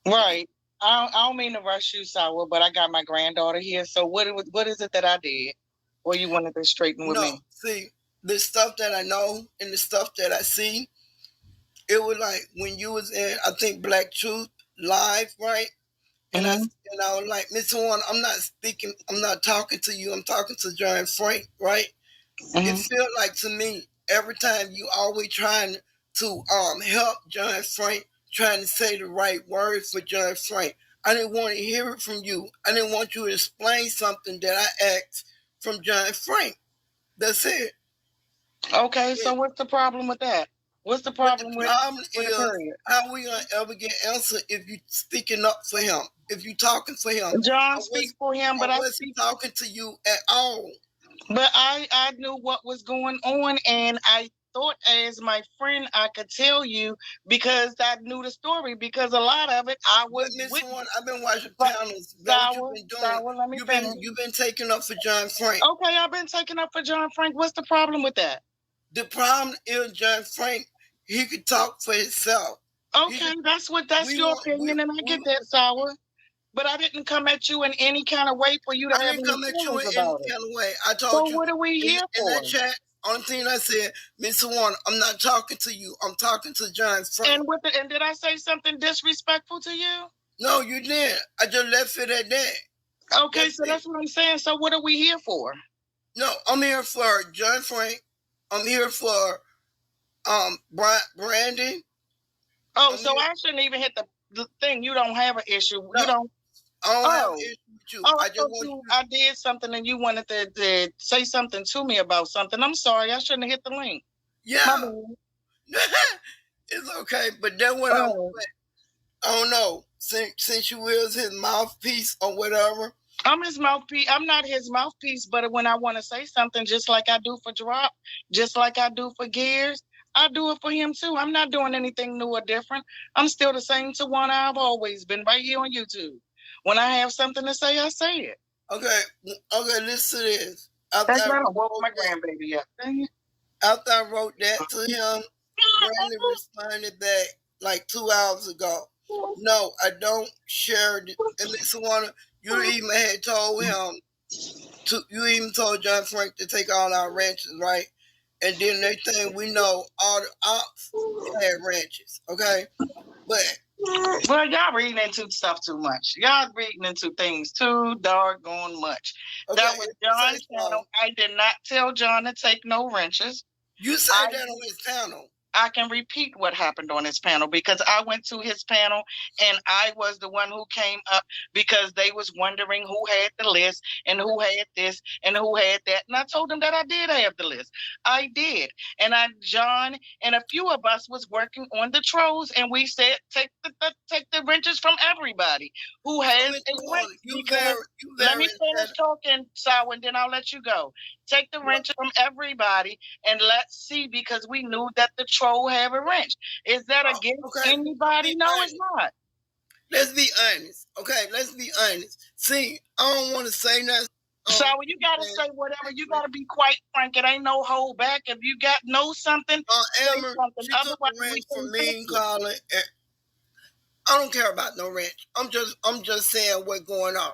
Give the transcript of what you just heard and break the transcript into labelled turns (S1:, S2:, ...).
S1: Right. I don't mean to rush you, Sour, but I got my granddaughter here. So what is it that I did? Or you wanted to straighten with
S2: No,
S1: me?
S2: see, the stuff that I know and the stuff that I see, it was like when you was in, I think Black Truth Live, right? And I
S1: Mm-hmm.
S2: and I was like, Mr. Warren, I'm not speaking, I'm not talking to you, I'm talking to John Frank, right? It
S1: Mm-hmm.
S2: felt like to me every time you always trying to help John Frank, trying to say the right words for John Frank. I didn't want to hear it from you. I didn't want you to explain something that I asked from John Frank. That's it.
S1: Okay, so what's the problem with that? What's the
S2: But the
S1: problem
S2: problem
S1: with the
S2: is,
S1: period?
S2: how we gonna ever get answer if you speaking up for him, if you talking for him?
S1: John
S2: I
S1: speak
S2: was
S1: for him,
S2: I
S1: but I
S2: wasn't
S1: speak.
S2: talking to you at all.
S1: But I knew what was going on, and I thought as my friend I could tell you because I knew the story. Because a lot of it I
S2: But
S1: was
S2: Miss
S1: with.
S2: One, I've been watching
S1: But
S2: panels. That what you've
S1: sour,
S2: been doing.
S1: sour. Let me finish.
S2: You've been taking up for John Frank.
S1: Okay, I've been taking up for John Frank. What's the problem with that?
S2: The problem is John Frank. He could talk for himself.
S1: Okay, that's
S2: We
S1: your
S2: want
S1: opinion, and I
S2: we.
S1: get that, sour. But I didn't come at you in any kind of way for you to
S2: I
S1: have
S2: didn't
S1: any
S2: come at you
S1: feelings
S2: in any
S1: about it.
S2: kind of way. I
S1: So
S2: told you
S1: what are we here
S2: in that
S1: for?
S2: chat. Only thing I said, Mr. One, I'm not talking to you. I'm talking to John Frank.
S1: And did I say something disrespectful to you?
S2: No, you didn't. I just left it at that.
S1: Okay, so that's what I'm saying. So what are we here for?
S2: No, I'm here for John Frank. I'm here for Brandon.
S1: Oh, so I shouldn't even hit the thing. You don't have an issue.
S2: No,
S1: You don't.
S2: I don't have an
S1: Oh,
S2: issue with you.
S1: oh, I
S2: I just
S1: thought
S2: want you.
S1: I did something and you wanted to say something to me about something. I'm sorry. I shouldn't have hit the link. My
S2: Yeah,
S1: bad.
S2: it's okay. But then when
S1: Oh.
S2: I don't know, since you was his mouthpiece or whatever.
S1: I'm his mouthpiece. I'm not his mouthpiece, but when I want to say something, just like I do for Drop, just like I do for Gears, I do it for him too. I'm not doing anything new or different. I'm still the same Tawana I've always been right here on YouTube. When I have something to say, I say it.
S2: Okay, listen to this.
S1: That's not a woke my grandbaby yet.
S2: After I wrote that to him, Brandon responded back like 2 hours ago. No, I don't share it. And Mr. Warner, you even had told him you even told John Frank to take all our ranches, right? And then they think we know all the ops had ranches, okay? But
S1: Well, y'all reading into stuff too much. Y'all reading into things too doggone much.
S2: okay,
S1: That was John's channel. I did not tell John to take no wrenches.
S2: You said that on his panel.
S1: I can repeat what happened on his panel because I went to his panel and I was the one who came up because they was wondering who had the list and who had this and who had that. And I told them that I did have the list. I did. And John and a few of us was working on the trolls and we said take the wrenches from everybody who has a wrench. Let me finish talking, Saw, and then I'll let you go. Take the wrenches from everybody and let's see because we knew that the troll have a wrench. Is that against anybody? No, it's not.
S2: Let's be honest. Okay, let's be honest. See, I don't want to say nothing.
S1: So you gotta say whatever. You gotta be quite frank. It ain't no hold back. If you got know something, say
S2: Amber,
S1: something.
S2: she took the wrench from me and Colin. I don't care about no wrench. I'm just saying what's going on.